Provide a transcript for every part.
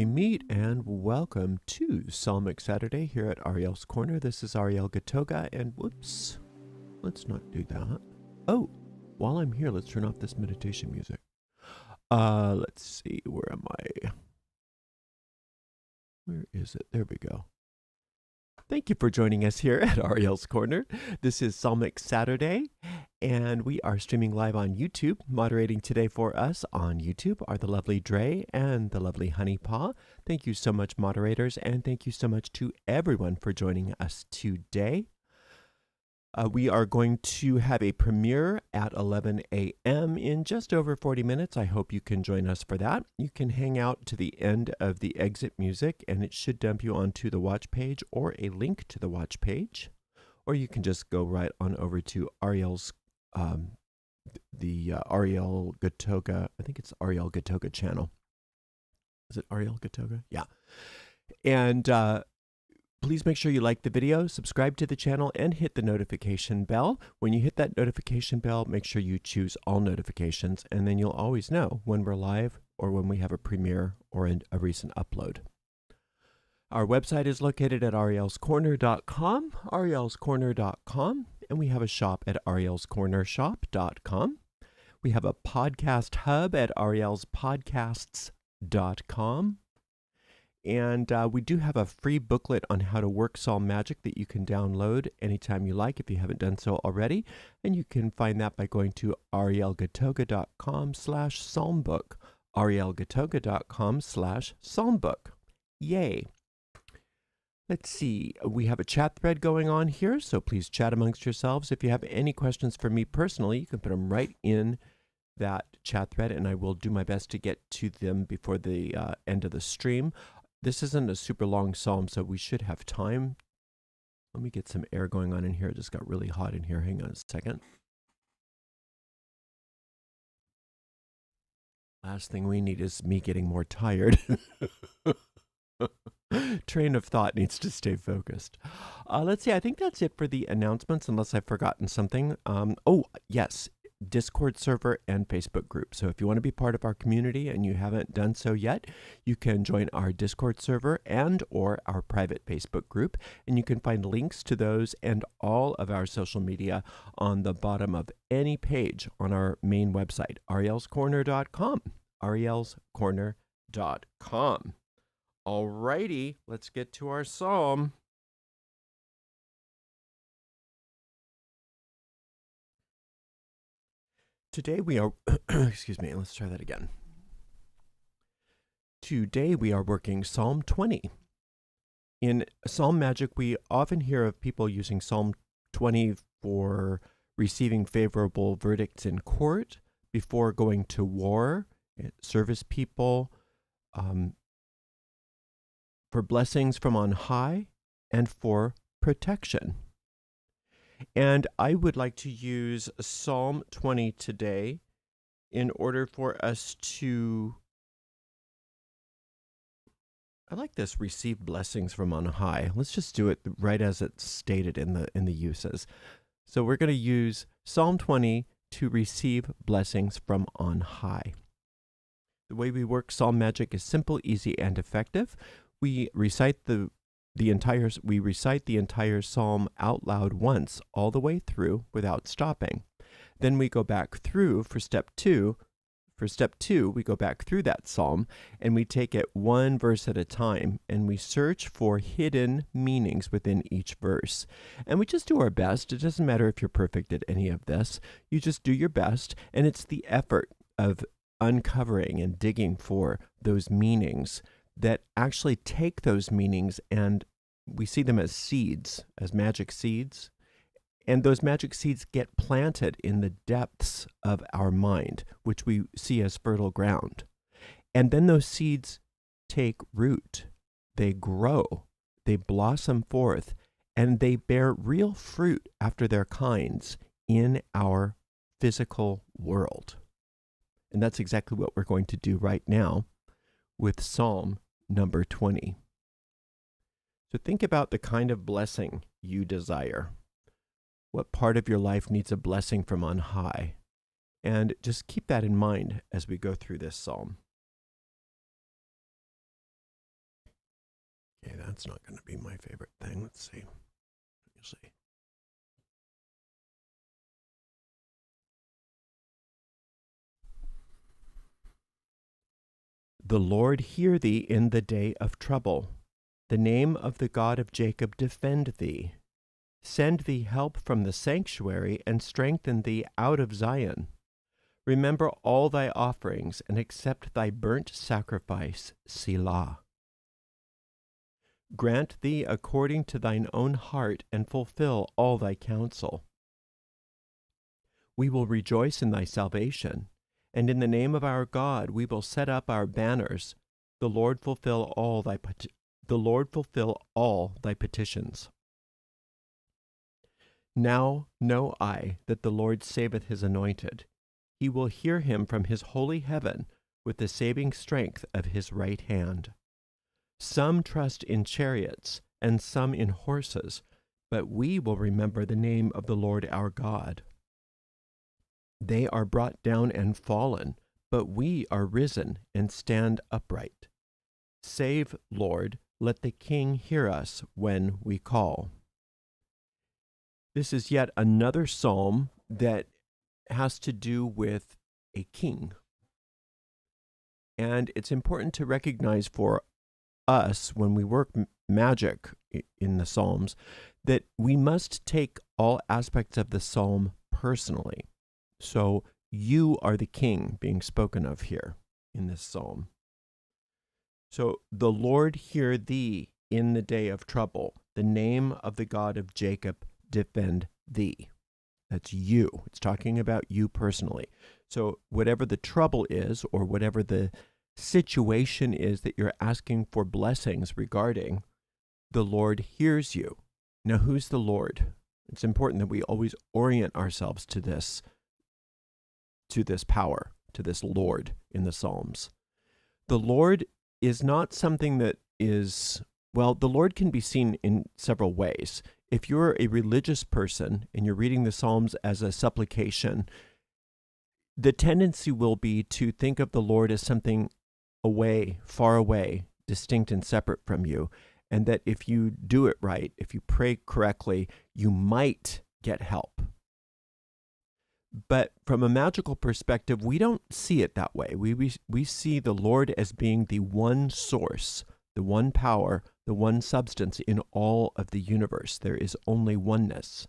meet, and welcome to Psalmic Saturday here at Ariel's Corner. This is Ariel Gatoga, and whoops, let's not do that. Oh, while I'm here, let's turn off this meditation music. Let's see, where am I? Where is it? There we go. Thank you for joining us here at Ariel's Corner. This is Psalmic Saturday, and we are streaming live on YouTube. Moderating today for us on YouTube are the lovely Dre and the lovely Honey Paw. Thank you so much, moderators, and thank you so much to everyone for joining us today. We are going to have a premiere at 11 a.m. in just over 40 minutes. I hope you can join us for that. You can hang out to the end of the exit music, and it should dump you onto the watch page or a link to the watch page. Or you can just go right on over to Ariel's, Ariel Gatoga, I think it's Ariel Gatoga channel. Is it Ariel Gatoga? Yeah. And please make sure you like the video, subscribe to the channel, and hit the notification bell. When you hit that notification bell, make sure you choose all notifications, and then you'll always know when we're live or when we have a premiere or a recent upload. Our website is located at arielscorner.com, arielscorner.com, and we have a shop at arielscornershop.com. We have a podcast hub at arielspodcasts.com. And we do have a free booklet on how to work Psalm magic that you can download anytime you like if you haven't done so already. And you can find that by going to arielgatoga.com/psalmbook, arielgatoga.com/psalmbook. Yay. Let's see, we have a chat thread going on here, so please chat amongst yourselves. If you have any questions for me personally, you can put them right in that chat thread, and I will do my best to get to them before the end of the stream. This isn't a super long psalm, so we should have time. Let me get some air going on in here. It just got really hot in here. Hang on a second. Last thing we need is me getting more tired. Train of thought needs to stay focused. Let's see. I think that's it for the announcements, unless I've forgotten something. Oh, yes. Discord server and Facebook group. So if you want to be part of our community and you haven't done so yet, you can join our Discord server and or our private Facebook group, and you can find links to those and all of our social media on the bottom of any page on our main website, arielscorner.com, arielscorner.com. Alrighty, let's get to our psalm. Today we are, excuse me, let's try that again. Today we are working Psalm 20. In Psalm magic, we often hear of people using Psalm 20 for receiving favorable verdicts in court, before going to war, service people, for blessings from on high, and for protection. And I would like to use Psalm 20 today in order for us to, I like this, receive blessings from on high. Let's just do it right as it's stated in the uses. So we're going to use Psalm 20 to receive blessings from on high. The way we work Psalm magic is simple, easy, and effective. We recite the entire psalm out loud once, all the way through without stopping. Then we go back through for step two. For step two, we go back through that psalm and we take it one verse at a time, and we search for hidden meanings within each verse. And we just do our best. It doesn't matter if you're perfect at any of this. You just do your best, and it's the effort of uncovering and digging for those meanings that actually take those meanings, and we see them as seeds, as magic seeds. And those magic seeds get planted in the depths of our mind, which we see as fertile ground. And then those seeds take root, they grow, they blossom forth, and they bear real fruit after their kinds in our physical world. And that's exactly what we're going to do right now with Psalm number 20. So think about the kind of blessing you desire. What part of your life needs a blessing from on high? And just keep that in mind as we go through this psalm. Okay, that's not going to be my favorite thing. Let's see. The Lord hear thee in the day of trouble. The name of the God of Jacob defend thee. Send thee help from the sanctuary and strengthen thee out of Zion. Remember all thy offerings and accept thy burnt sacrifice, Selah. Grant thee according to thine own heart and fulfill all thy counsel. We will rejoice in thy salvation, and in the name of our God we will set up our banners. The Lord fulfill all thy petitions. Now know I that the Lord saveth his anointed. He will hear him from his holy heaven with the saving strength of his right hand. Some trust in chariots, and some in horses, but we will remember the name of the Lord our God. They are brought down and fallen, but we are risen and stand upright. Save, Lord, let the King hear us when we call. This is yet another psalm that has to do with a king. And it's important to recognize for us, when we work magic in the Psalms, that we must take all aspects of the psalm personally. So you are the king being spoken of here in this psalm. So the Lord hear thee in the day of trouble. The name of the God of Jacob defend thee. That's you. It's talking about you personally. So whatever the trouble is, or whatever the situation is that you're asking for blessings regarding, the Lord hears you. Now, who's the Lord? It's important that we always orient ourselves to this power, to this Lord in the Psalms. The Lord is not something that is, well, the Lord can be seen in several ways. If you're a religious person and you're reading the Psalms as a supplication, the tendency will be to think of the Lord as something away, far away, distinct and separate from you, and that if you do it right, if you pray correctly, you might get help. But from a magical perspective, we don't see it that way. We see the Lord as being the one source, the one power, the one substance in all of the universe. There is only oneness.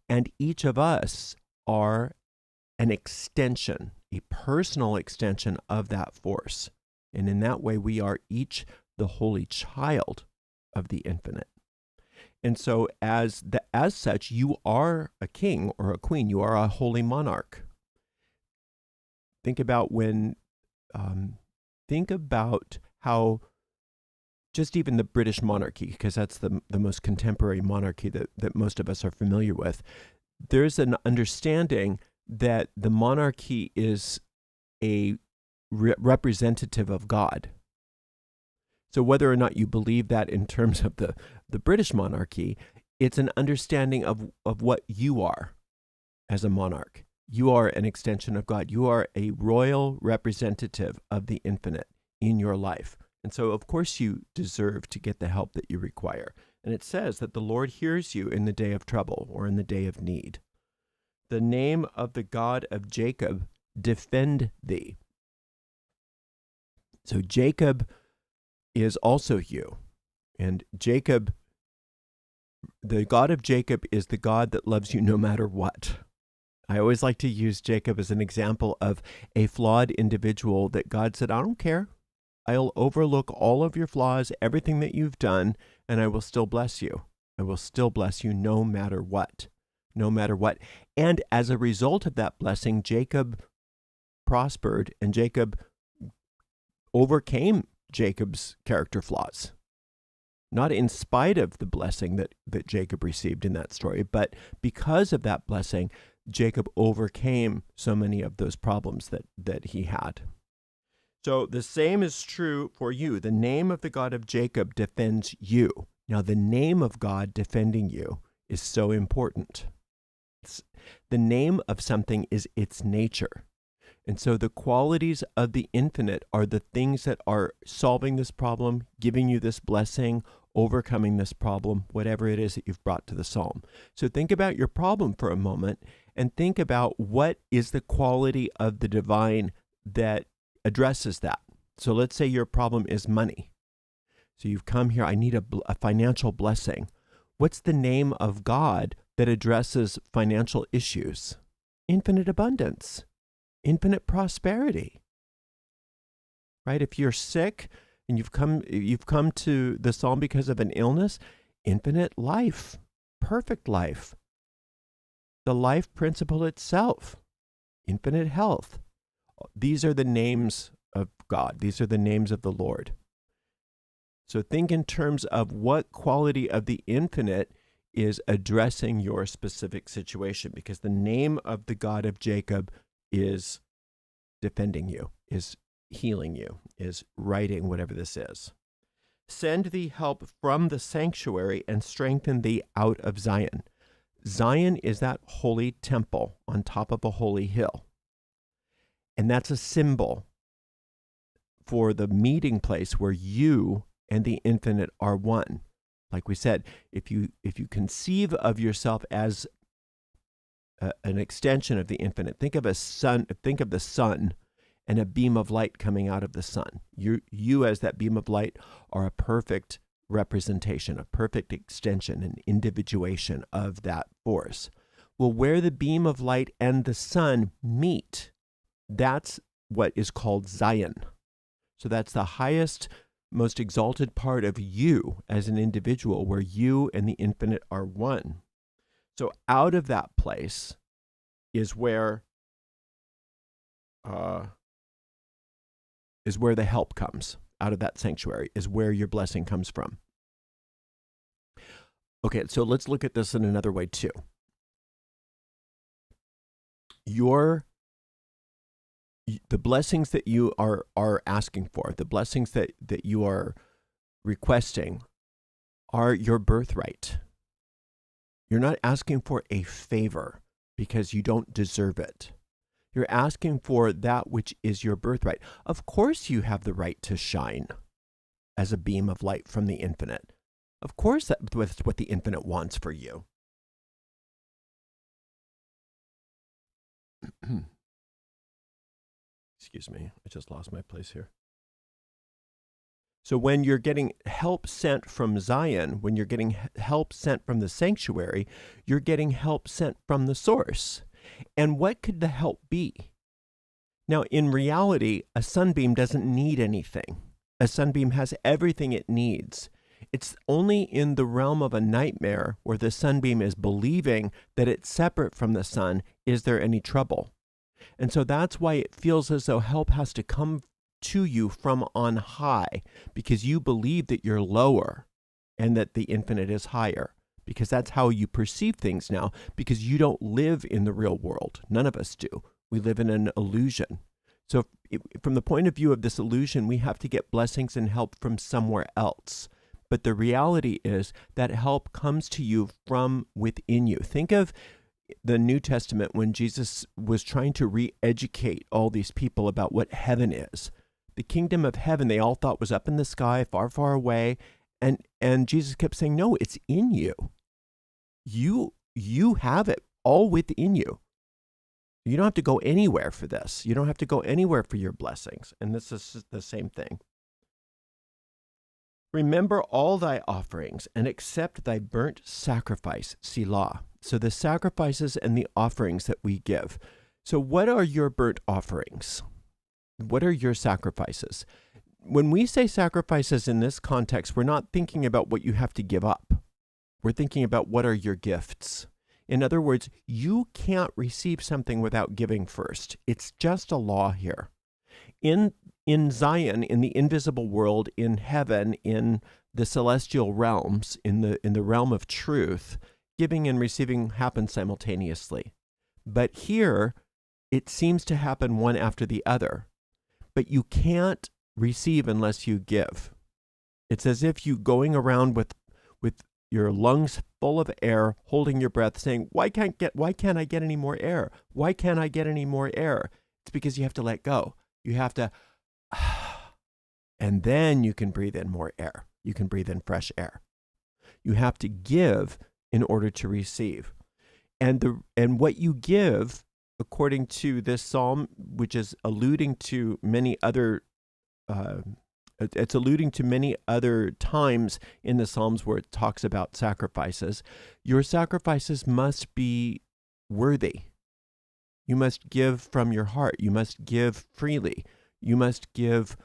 And each of us are an extension, a personal extension of that force. And in that way, we are each the holy child of the infinite. And so as such, you are a king or a queen. You are a holy monarch. Think about how just even the British monarchy, because that's the most contemporary monarchy that most of us are familiar with, there's an understanding that the monarchy is a representative of God. So whether or not you believe that in terms of the British monarchy, it's an understanding of what you are as a monarch. You are an extension of God. You are a royal representative of the infinite in your life. And so, of course, you deserve to get the help that you require. And it says that the Lord hears you in the day of trouble or in the day of need. The name of the God of Jacob defend thee. So Jacob is also you. And Jacob, the God of Jacob is the God that loves you no matter what. I always like to use Jacob as an example of a flawed individual that God said, I don't care. I'll overlook all of your flaws, everything that you've done, and I will still bless you. I will still bless you no matter what. No matter what. And as a result of that blessing, Jacob prospered, and Jacob overcame Jacob's character flaws. Not in spite of the blessing that Jacob received in that story, but because of that blessing, Jacob overcame so many of those problems that he had. So the same is true for you. The name of the God of Jacob defends you. Now, the name of God defending you is so important. The name of something is its nature. And so the qualities of the infinite are the things that are solving this problem, giving you this blessing, overcoming this problem, whatever it is that you've brought to the psalm. So think about your problem for a moment and think about what is the quality of the divine that addresses that. So let's say your problem is money. So you've come here, I need a financial blessing. What's the name of God that addresses financial issues? Infinite abundance, infinite prosperity. Right? If you're sick and you've come to the psalm because of an illness, infinite life, perfect life. The life principle itself, infinite health. These are the names of God. These are the names of the Lord. So think in terms of what quality of the infinite is addressing your specific situation, because the name of the God of Jacob is defending you, is healing you, is righting whatever this is. Send thee help from the sanctuary and strengthen thee out of Zion. Zion is that holy temple on top of a holy hill. And that's a symbol for the meeting place where you and the infinite are one. Like we said, if you conceive of yourself as an extension of the infinite, think of the sun and a beam of light coming out of the sun. You as that beam of light are a perfect representation, a perfect extension, an individuation of that force. Well, where the beam of light and the sun meet, that's what is called Zion. So that's the highest, most exalted part of you as an individual, where you and the infinite are one. So out of that place is where the help comes. Out of that sanctuary is where your blessing comes from. Okay, so let's look at this in another way too. The blessings that you are asking for, the blessings that you are requesting, are your birthright. You're not asking for a favor because you don't deserve it. You're asking for that which is your birthright. Of course you have the right to shine as a beam of light from the infinite. Of course that's what the infinite wants for you. Excuse me, I just lost my place here. So when you're getting help sent from Zion, when you're getting help sent from the sanctuary, you're getting help sent from the source. And what could the help be? Now, in reality, a sunbeam doesn't need anything. A sunbeam has everything it needs. It's only in the realm of a nightmare where the sunbeam is believing that it's separate from the sun is there any trouble. And so that's why it feels as though help has to come to you from on high, because you believe that you're lower and that the infinite is higher, because that's how you perceive things now, because you don't live in the real world. None of us do. We live in an illusion. So from the point of view of this illusion, we have to get blessings and help from somewhere else. But the reality is that help comes to you from within you. Think of the New Testament when Jesus was trying to re-educate all these people about what heaven is. The kingdom of heaven they all thought was up in the sky, far, far away. And Jesus kept saying, no, it's in you. You have it all within you. You don't have to go anywhere for this. You don't have to go anywhere for your blessings. And this is the same thing. Remember all thy offerings and accept thy burnt sacrifice, Selah. So the sacrifices and the offerings that we give. So what are your burnt offerings? What are your sacrifices? When we say sacrifices in this context, we're not thinking about what you have to give up. We're thinking about what are your gifts. In other words, you can't receive something without giving first. It's just a law here. In Zion, in the invisible world, in heaven, in the celestial realms, in the realm of truth, giving and receiving happen simultaneously. But here, it seems to happen one after the other. But you can't receive unless you give. It's as if you going around with your lungs full of air, holding your breath, saying, why can't I get any more air? Why can't I get any more air? It's because you have to let go. You have to, and then you can breathe in more air. You can breathe in fresh air. You have to give in order to receive. And what you give, according to this psalm, which is alluding to many other it's alluding to many other times in the Psalms where it talks about sacrifices. Your sacrifices must be worthy. You must give from your heart. You must give freely. You must give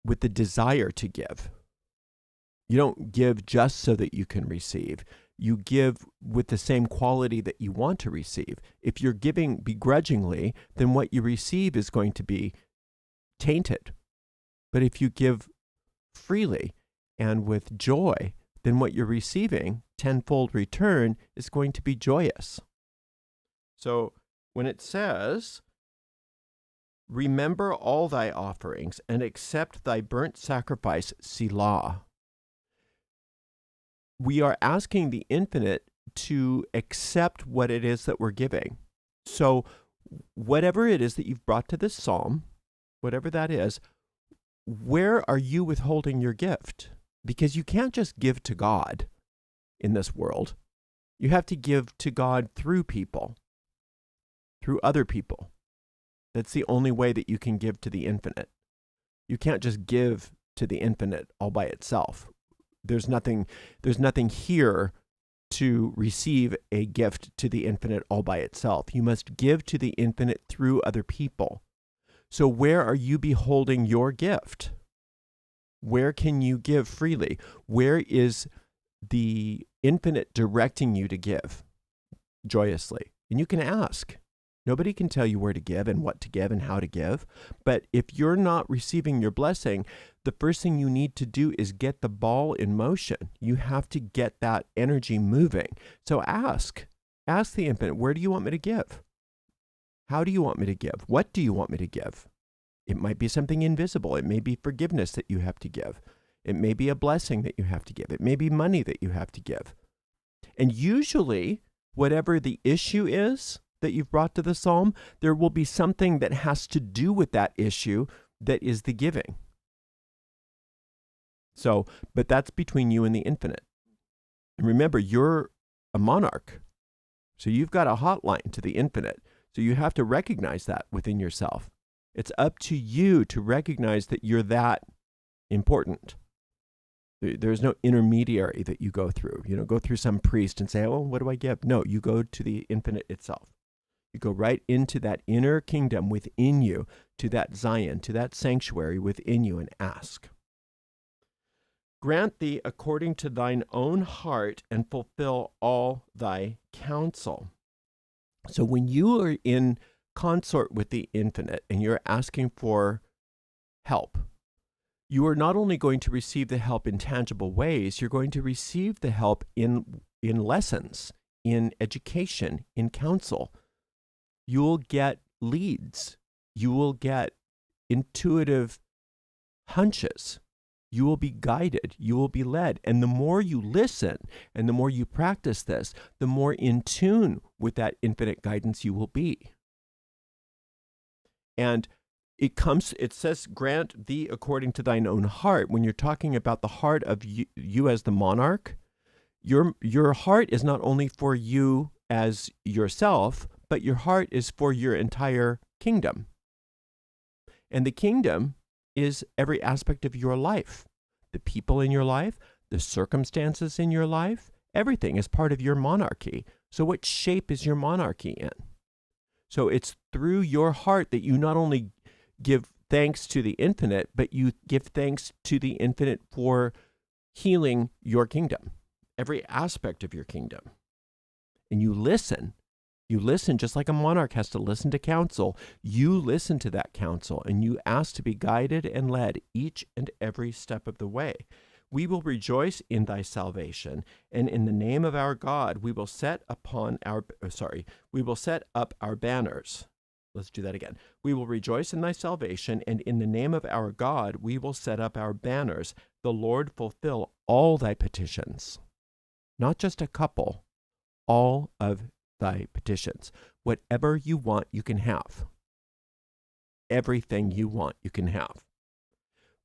with the desire to give. You don't give just so that you can receive. You give with the same quality that you want to receive. If you're giving begrudgingly, then what you receive is going to be tainted. But if you give freely and with joy, then what you're receiving, tenfold return, is going to be joyous. So when it says, remember all thy offerings and accept thy burnt sacrifice, Selah, we are asking the infinite to accept what it is that we're giving. So whatever it is that you've brought to this psalm, whatever that is, where are you withholding your gift? Because you can't just give to God in this world. You have to give to God through people, through other people. That's the only way that you can give to the infinite. You can't just give to the infinite all by itself. There's nothing here to receive a gift to the infinite all by itself. You must give to the infinite through other people. So where are you beholding your gift? Where can you give freely? Where is the infinite directing you to give joyously? And you can ask. Nobody can tell you where to give and what to give and how to give. But if you're not receiving your blessing, the first thing you need to do is get the ball in motion. You have to get that energy moving. So ask. Ask the infinite, where do you want me to give? How do you want me to give? What do you want me to give? It might be something invisible. It may be forgiveness that you have to give. It may be a blessing that you have to give. It may be money that you have to give. And usually, whatever the issue is that you've brought to the psalm, there will be something that has to do with that issue that is the giving. So, but that's between you and the infinite. And remember, you're a monarch. So you've got a hotline to the infinite. So you have to recognize that within yourself. It's up to you to recognize that you're that important. There's no intermediary that you go through. Go through some priest and say, oh, what do I give? No, you go to the infinite itself. You go right into that inner kingdom within you, to that Zion, to that sanctuary within you, and ask. Grant thee according to thine own heart and fulfill all thy counsel. So when you are in consort with the infinite and you're asking for help, you are not only going to receive the help in tangible ways, you're going to receive the help in lessons, in education, in counsel. You will get leads. You will get intuitive hunches. You will be guided. You will be led. And the more you listen and the more you practice this, the more in tune with that infinite guidance you will be. And it says, grant thee according to thine own heart. When you're talking about the heart of you as the monarch, your heart is not only for you as yourself, but your heart is for your entire kingdom. And the kingdom is every aspect of your life. The people in your life, the circumstances in your life, everything is part of your monarchy. So what shape is your monarchy in? So it's through your heart that you not only give thanks to the infinite, but you give thanks to the infinite for healing your kingdom, every aspect of your kingdom. And you listen. You listen just like a monarch has to listen to counsel. You listen to that counsel and you ask to be guided and led each and every step of the way. We will rejoice in thy salvation, and in the name of our God we will set up our banners. Let's do that again. We will rejoice in thy salvation, and in the name of our God we will set up our banners. The Lord fulfill all thy petitions. Not just a couple, all of thy petitions. Whatever you want, you can have. Everything you want, you can have.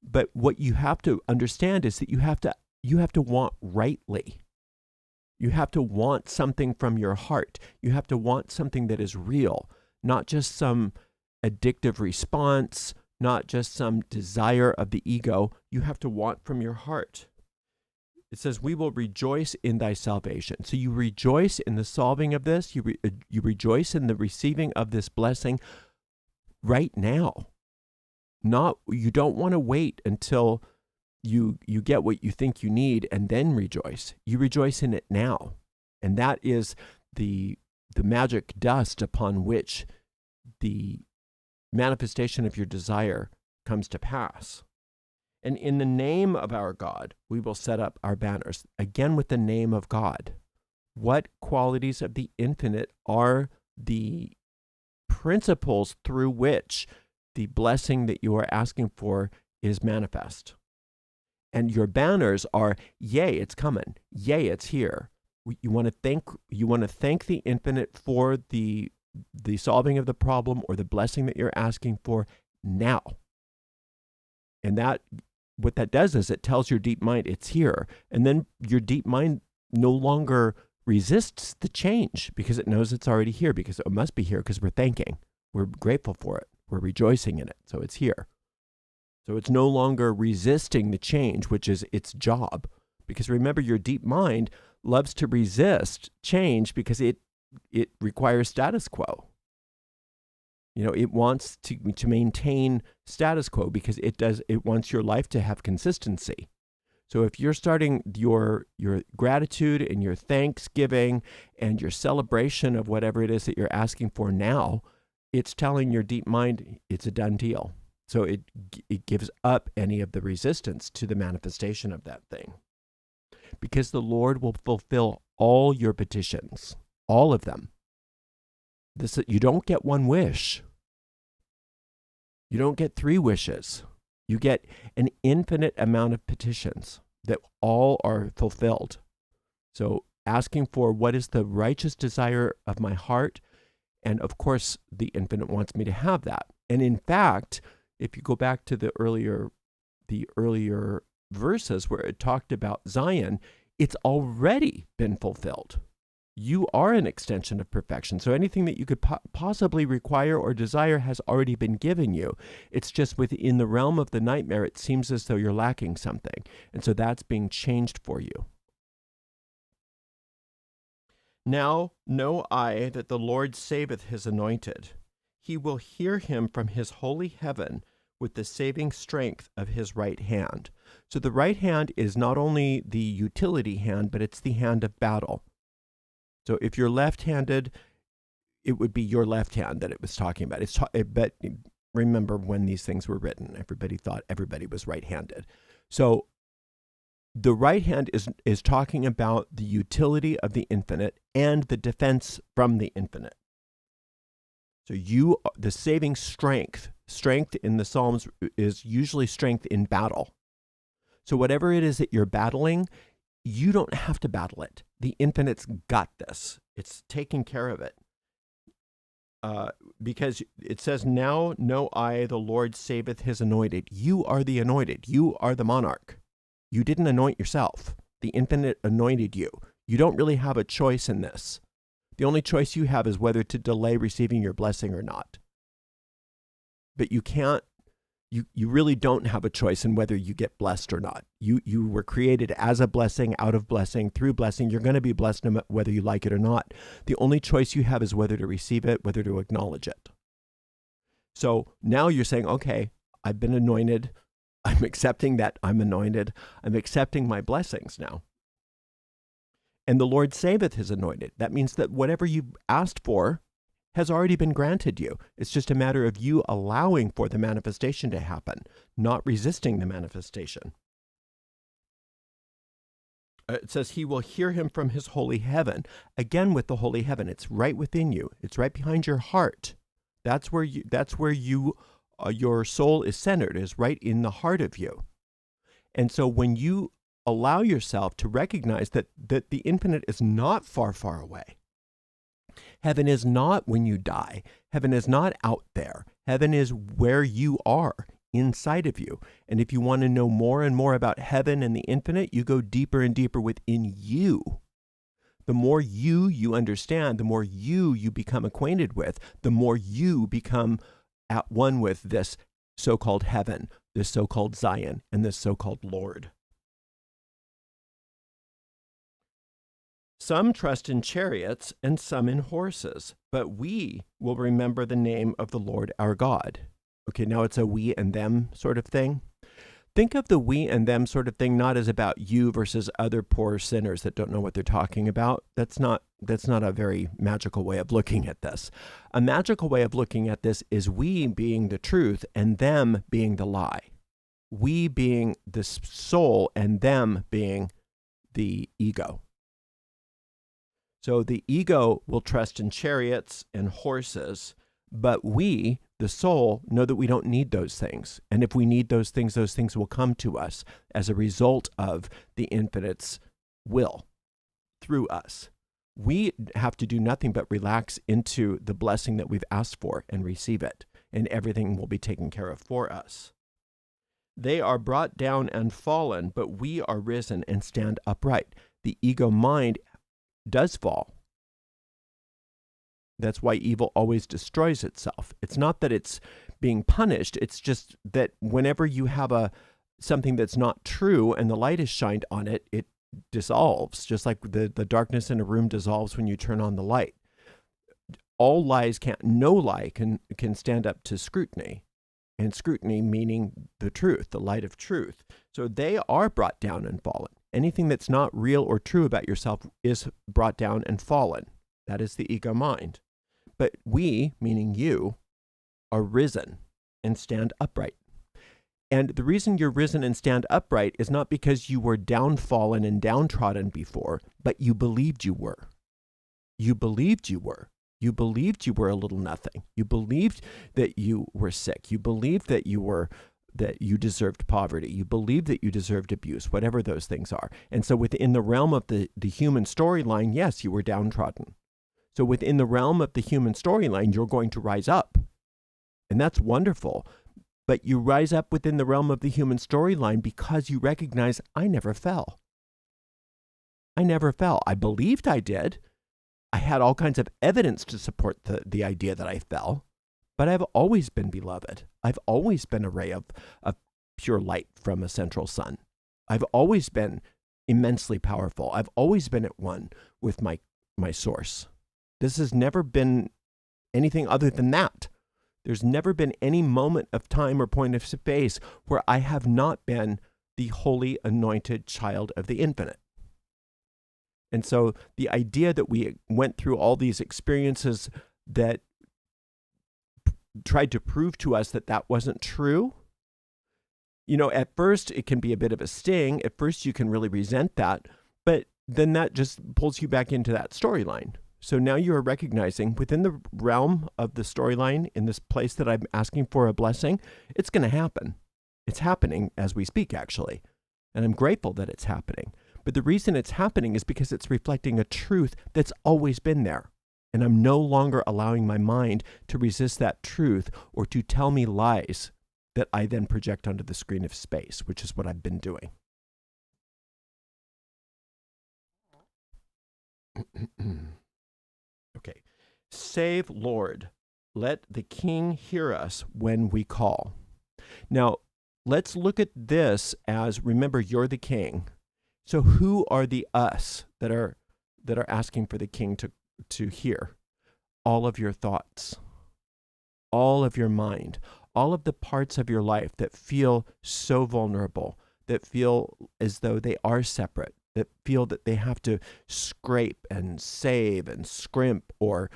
But what you have to understand is that you have you have to want rightly. You have to want something from your heart. You have to want something that is real, not just some addictive response, not just some desire of the ego. You have to want from your heart. It says, we will rejoice in thy salvation. So you rejoice in the solving of this. You rejoice in the receiving of this blessing right now. You don't want to wait until you get what you think you need and then rejoice. You rejoice in it now. And that is the magic dust upon which the manifestation of your desire comes to pass. And in the name of our God, we will set up our banners. Again, with the name of God. What qualities of the infinite are the principles through which the blessing that you are asking for is manifest? And your banners are, yay, it's coming. Yay, it's here. You want to thank the infinite for the solving of the problem or the blessing that you're asking for now. And what that does is it tells your deep mind it's here. And then your deep mind no longer resists the change because it knows it's already here, because it must be here because we're thanking. We're grateful for it. We're rejoicing in it. So it's here. So it's no longer resisting the change, which is its job. Because remember, your deep mind loves to resist change because it requires status quo. It wants to maintain status quo because it wants your life to have consistency. So if you're starting your gratitude and your thanksgiving and your celebration of whatever it is that you're asking for now, it's telling your deep mind it's a done deal. So it gives up any of the resistance to the manifestation of that thing. Because the Lord will fulfill all your petitions, all of them. You don't get one wish. You don't get 3 wishes. You get an infinite amount of petitions that all are fulfilled. So asking for what is the righteous desire of my heart, and of course the infinite wants me to have that. And in fact, if you go back to the earlier verses where it talked about Zion, it's already been fulfilled. You are an extension of perfection. So anything that you could possibly require or desire has already been given you. It's just within the realm of the nightmare, it seems as though you're lacking something. And so that's being changed for you. Now know I that the Lord saveth his anointed. He will hear him from his holy heaven with the saving strength of his right hand. So the right hand is not only the utility hand, but it's the hand of battle. So if you're left-handed, it would be your left hand that it was talking about. But remember when these things were written, everybody thought everybody was right-handed. So the right hand is talking about the utility of the infinite and the defense from the infinite. So the saving strength in the Psalms is usually strength in battle. So whatever it is that you're battling, you don't have to battle it. The infinite's got this. It's taking care of it. Because it says, now know I, the Lord saveth his anointed. You are the anointed. You are the monarch. You didn't anoint yourself. The infinite anointed you. You don't really have a choice in this. The only choice you have is whether to delay receiving your blessing or not. But you really don't have a choice in whether you get blessed or not. You were created as a blessing, out of blessing, through blessing. You're going to be blessed whether you like it or not. The only choice you have is whether to receive it, whether to acknowledge it. So now you're saying, okay, I've been anointed. I'm accepting that I'm anointed. I'm accepting my blessings now. And the Lord saveth his anointed. That means that whatever you've asked for has already been granted you. It's just a matter of you allowing for the manifestation to happen, not resisting the manifestation. It says he will hear him from his holy heaven. Again, with the holy heaven, it's right within you. It's right behind your heart. That's where your soul is centered, is right in the heart of you. And so when you allow yourself to recognize that the infinite is not far, far away. Heaven is not when you die. Heaven is not out there. Heaven is where you are, inside of you. And if you want to know more and more about heaven and the infinite, you go deeper and deeper within you. The more you understand, the more you become acquainted with, the more you become at one with this so-called heaven, this so-called Zion, and this so-called Lord. Some trust in chariots and some in horses, but we will remember the name of the Lord our God. Okay, now it's a we and them sort of thing. Think of the we and them sort of thing not as about you versus other poor sinners that don't know what they're talking about. That's not a very magical way of looking at this. A magical way of looking at this is we being the truth and them being the lie. We being the soul and them being the ego. So the ego will trust in chariots and horses, but we, the soul, know that we don't need those things. And if we need those things will come to us as a result of the infinite's will through us. We have to do nothing but relax into the blessing that we've asked for and receive it, and everything will be taken care of for us. They are brought down and fallen, but we are risen and stand upright. The ego mind does fall. That's why evil always destroys itself. It's not that it's being punished. It's just that whenever you have something that's not true and the light is shined on it, it dissolves, just like the darkness in a room dissolves when you turn on the light. No lie can stand up to scrutiny, and scrutiny meaning the truth, the light of truth. So they are brought down and fallen. Anything that's not real or true about yourself is brought down and fallen. That is the ego mind. But we, meaning you, are risen and stand upright. And the reason you're risen and stand upright is not because you were downfallen and downtrodden before, but you believed you were. You believed you were. You believed you were a little nothing. You believed that you were sick. You believed that you deserved poverty. You believed that you deserved abuse, whatever those things are. And so within the realm of the human storyline, yes, you were downtrodden. So within the realm of the human storyline, you're going to rise up. And that's wonderful. But you rise up within the realm of the human storyline because you recognize, I never fell. I never fell. I believed I did. I had all kinds of evidence to support the idea that I fell. But I've always been beloved. I've always been a ray of pure light from a central sun. I've always been immensely powerful. I've always been at one with my source. This has never been anything other than that. There's never been any moment of time or point of space where I have not been the holy anointed child of the infinite. And so the idea that we went through all these experiences that tried to prove to us that that wasn't true, at first it can be a bit of a sting. At first you can really resent that, but then that just pulls you back into that storyline. So now you are recognizing within the realm of the storyline, in this place that I'm asking for a blessing, it's going to happen. It's happening as we speak, actually. And I'm grateful that it's happening. But the reason it's happening is because it's reflecting a truth that's always been there. And I'm no longer allowing my mind to resist that truth or to tell me lies that I then project onto the screen of space, which is what I've been doing. Okay. Save, Lord. Let the King hear us when we call. Now, let's look at this as, remember, you're the King. So who are the us that are asking for the King to hear? All of your thoughts, all of your mind, all of the parts of your life that feel so vulnerable, that feel as though they are separate, that feel that they have to scrape and save and scrimp or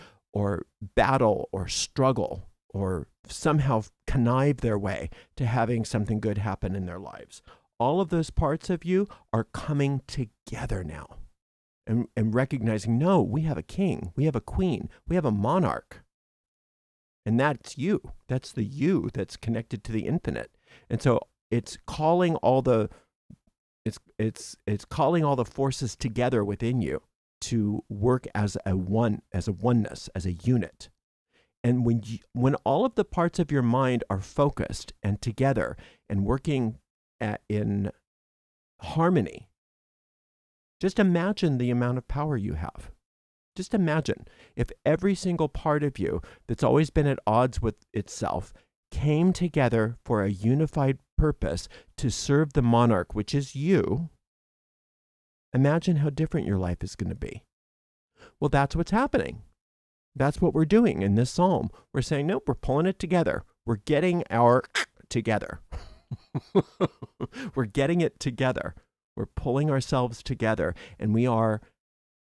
battle or struggle or somehow connive their way to having something good happen in their lives. All of those parts of you are coming together now and recognizing, no, we have a king, we have a queen, we have a monarch. And that's you. That's the you that's connected to the infinite. And so it's calling all the calling all the forces together within you to work as a oneness, as a unit. And when all of the parts of your mind are focused and together and working in harmony, just imagine the amount of power you have. Just imagine if every single part of you that's always been at odds with itself came together for a unified purpose to serve the monarch, which is you. Imagine how different your life is going to be. Well, that's what's happening. That's what we're doing in this psalm. We're saying, nope, we're pulling it together. We're getting our together. We're getting it together. We're pulling ourselves together, and we are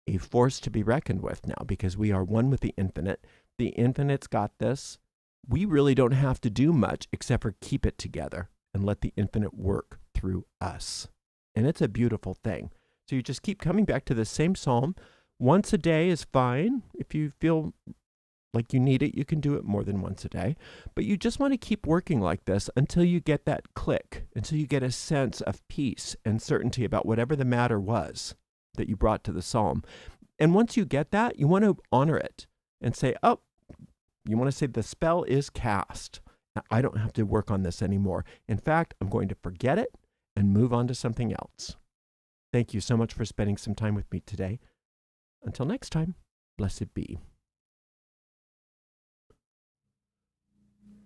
a force to be reckoned with now because we are one with the infinite. The infinite's got this. We really don't have to do much except for keep it together and let the infinite work through us. And it's a beautiful thing. So you just keep coming back to the same psalm. Once a day is fine. If you feel like you need it, you can do it more than once a day. But you just want to keep working like this until you get that click, until you get a sense of peace and certainty about whatever the matter was that you brought to the psalm. And once you get that, you want to honor it and say, oh, you want to say the spell is cast. I don't have to work on this anymore. In fact, I'm going to forget it and move on to something else. Thank you so much for spending some time with me today. Until next time, blessed be.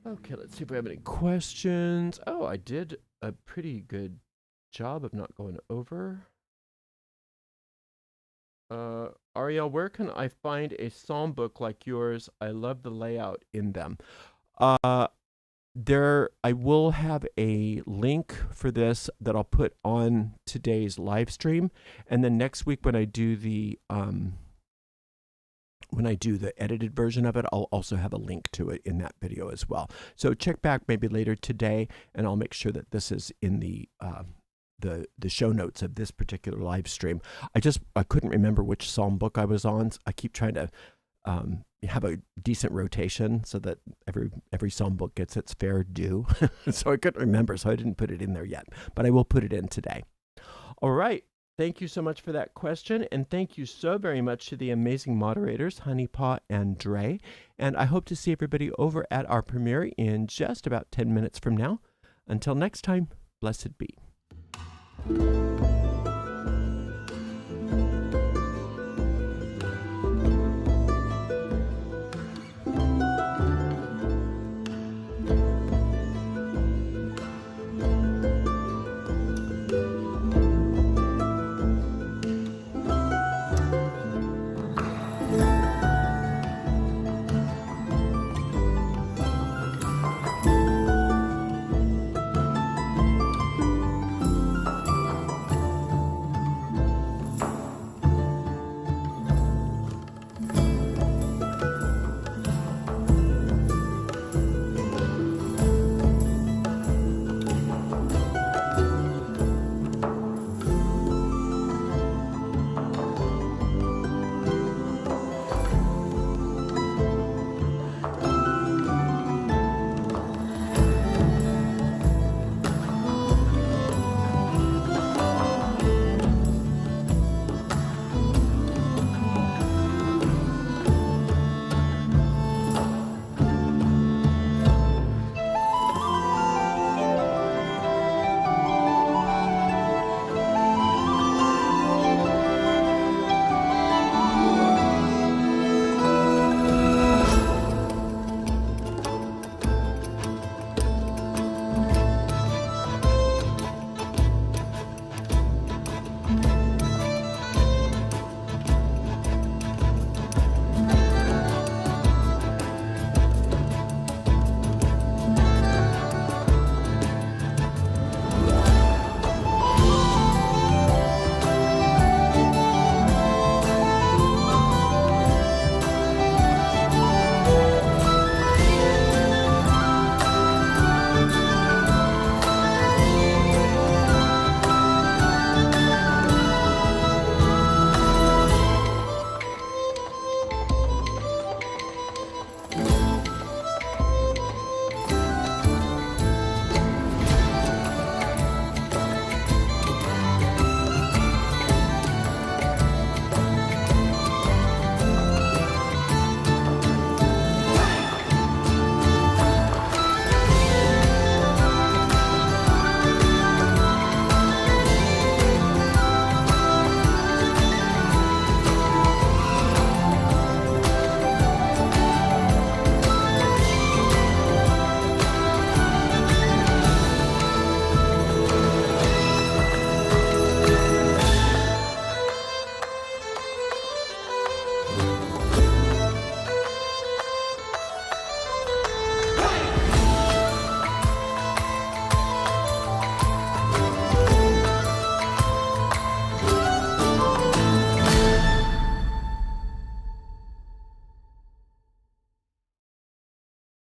Okay, let's see if we have any questions. Oh, I did a pretty good job of not going over. Ariel, where can I find a psalm book like yours? I love the layout in them. I will have a link for this that I'll put on today's live stream, and then next week when I do the edited version of it, I'll also have a link to it in that video as well. So check back maybe later today, and I'll make sure that this is in the show notes of this particular live stream. I couldn't remember which psalm book I was on. I keep trying to have a decent rotation so that every psalm book gets its fair due. So I couldn't remember, so I didn't put it in there yet, but I will put it in today. All right. Thank you so much for that question, and thank you so very much to the amazing moderators, Honeypaw and Dre. And I hope to see everybody over at our premiere in just about 10 minutes from now. Until next time, blessed be.